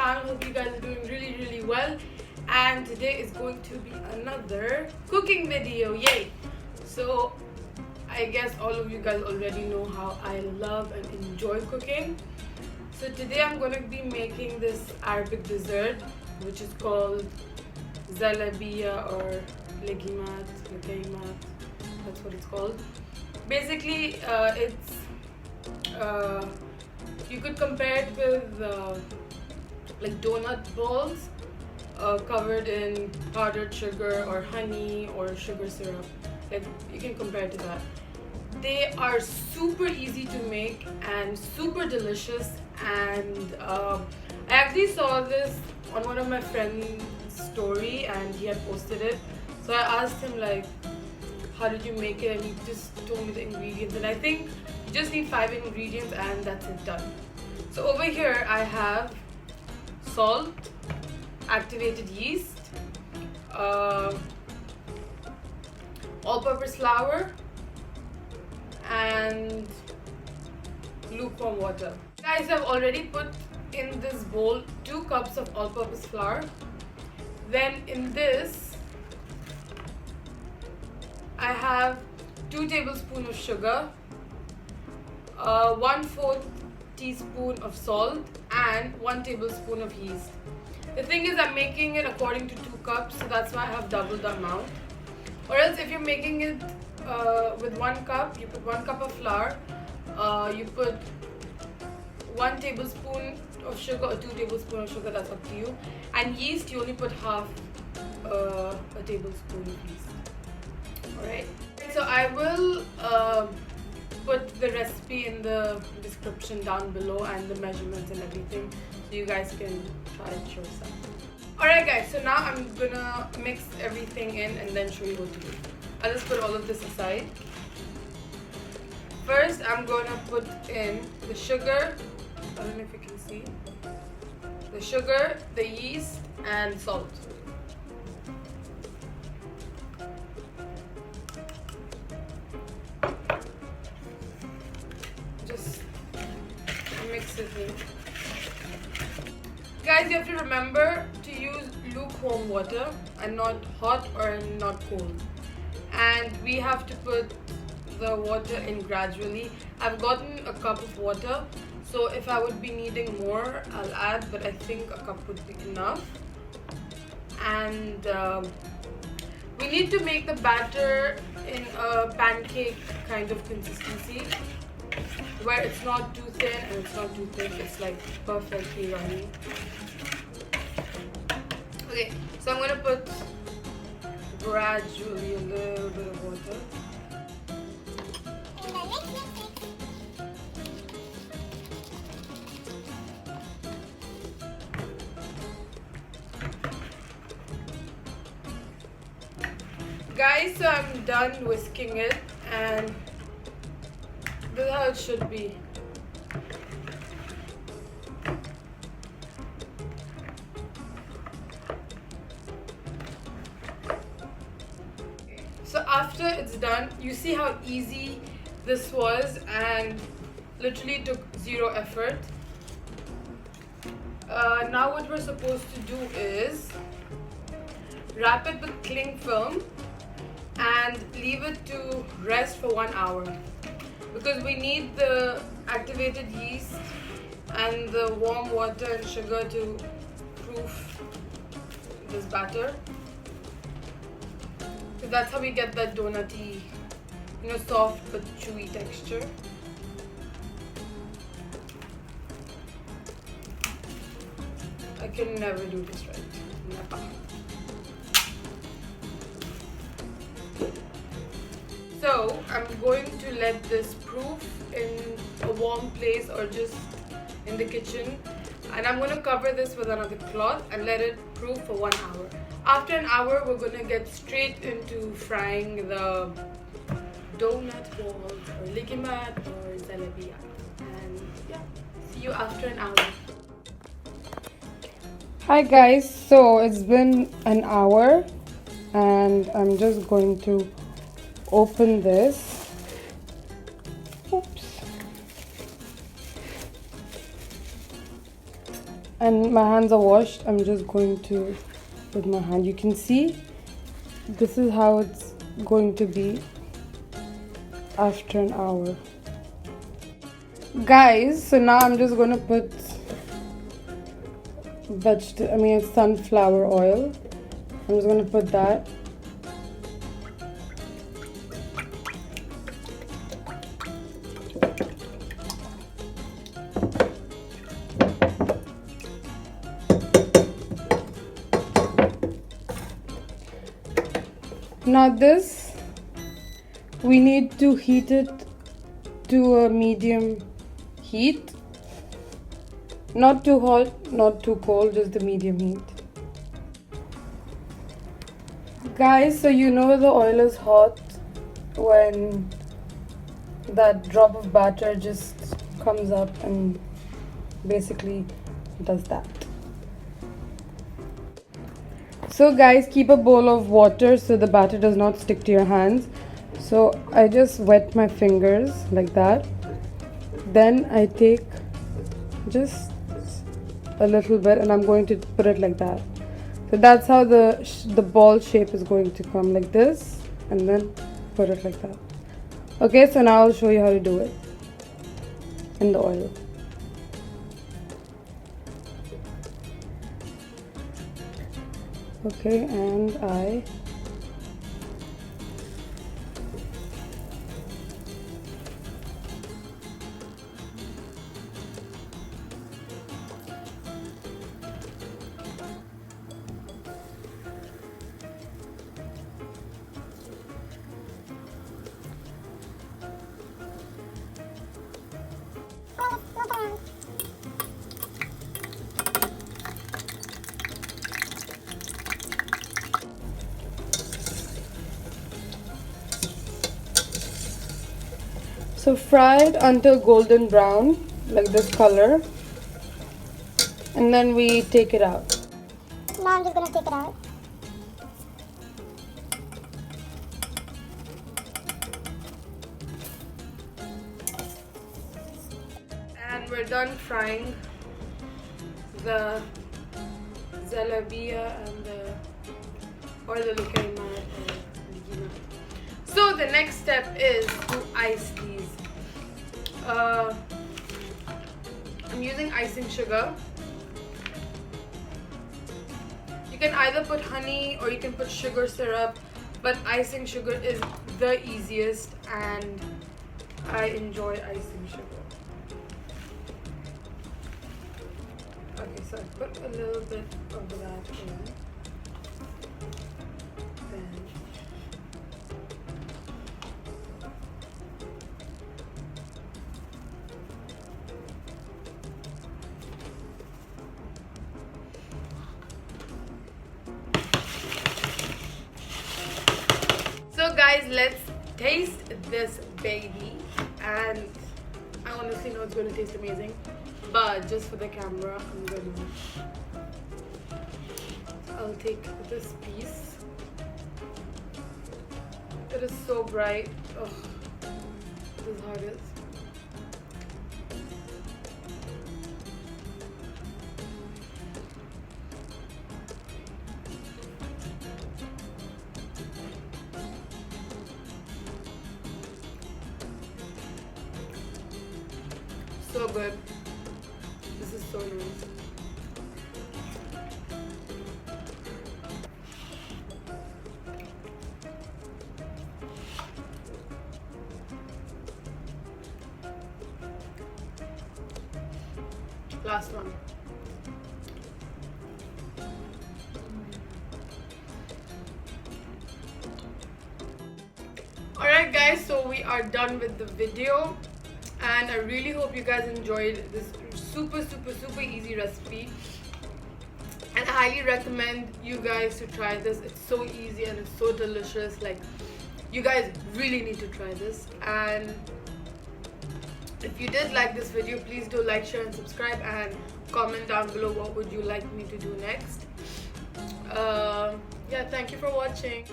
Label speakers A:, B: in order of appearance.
A: channel. Hope you guys are doing really well. And today is going to be another cooking video. Yay! So I guess all of you guys already know how I love and enjoy cooking. So today I'm going to be making this Arabic dessert, which is called Zalabia or Legimat, that's what it's called. Basically, you could compare it with like donut balls covered in powdered sugar or honey or sugar syrup. Like, you can compare it to that. They are super easy to make and super delicious, and I actually saw this on one of my friend's story and he had posted it. So I asked him, like, how did you make it, and he just told me the ingredients, and I think you just need 5 ingredients and that's it, done. So over here I have salt, activated yeast, all-purpose flour, and lukewarm water. Guys, I've already put in this bowl 2 cups of all-purpose flour. Then in this I have 2 tablespoons of sugar, 1/4 teaspoon of salt, and 1 tablespoon of yeast. The thing is, I'm making it according to 2 cups, so that's why I have double the amount. Or else, if you're making it with 1 cup, you put 1 cup of flour, you put 1 tablespoon of sugar or 2 tablespoons of sugar, that's up to you. And yeast, you only put half a tablespoon of yeast. Alright, so I will put the recipe in the description down below and the measurements and everything, so you guys can try it yourself. Alright guys, so now I'm gonna mix everything in and then show you what to do. I'll just put all of this aside. First, I'm gonna put in the sugar. I don't know if you can see. The sugar, the yeast, and salt. Just mix it in. Guys, you have to remember to use lukewarm water and not hot or not cold. And we have to put the water in gradually. I've gotten a cup of water, so if I would be needing more, I'll add, but I think a cup would be enough. And we need to make the batter in a pancake kind of consistency, where it's not too thin and it's not too thick. It's like perfectly runny. Okay, so I'm gonna put gradually a little bit of water. Guys, so I'm done whisking it, and this is how it should be. So after it's done, you see how easy this was, and literally took 0 effort. Now what we're supposed to do is wrap it with cling film and leave it to rest for 1 hour, because we need the activated yeast and the warm water and sugar to proof this batter. So that's how we get that donutty, soft but chewy texture. I can never do this right. Never. So I'm going to let this proof in a warm place or just in the kitchen, and I'm going to cover this with another cloth and let it proof for 1 hour. After an hour, we're going to get straight into frying the donut balls or Legimat or Zalabia. And yeah, see you after an hour. Hi guys, so it's been an hour and I'm just going to open this. Oops. and my hands are washed, I'm just going to with my hand. You can see this is how it's going to be after an hour. Guys, so now I'm just going to put it's sunflower oil. I'm just going to put that. Now this, we need to heat it to a medium heat. Not too hot, not too cold, just the medium heat. Guys, so you know the oil is hot when that drop of batter just comes up and basically does that. So guys, keep a bowl of water so the batter does not stick to your hands. So I just wet my fingers like that. Then I take just a little bit and I'm going to put it like that. So that's how the ball shape is going to come, like this, and then put it like that. Okay, so now I'll show you how to do it in the oil. Okay, and I so fry it until golden brown, like this color, and then we take it out.
B: Now I'm just gonna take it out.
A: And we're done frying the Zalabia and the Legimat or Legimat. So the next step is to ice these. I'm using icing sugar. You can either put honey or you can put sugar syrup, but icing sugar is the easiest and I enjoy icing sugar. Okay, so I put a little bit of that in. Then so guys, let's taste this baby, and I honestly know it's going to taste amazing, but just for the camera I'll take this piece. It is so bright. Ugh, this is how it is. So good. This is so nice. Last one. Alright guys, so we are done with the video. And I really hope you guys enjoyed this super easy recipe, and I highly recommend you guys to try this. It's so easy and it's so delicious. Like, you guys really need to try this. And if you did like this video, please do like, share and subscribe, and comment down below what would you like me to do next. Yeah, thank you for watching.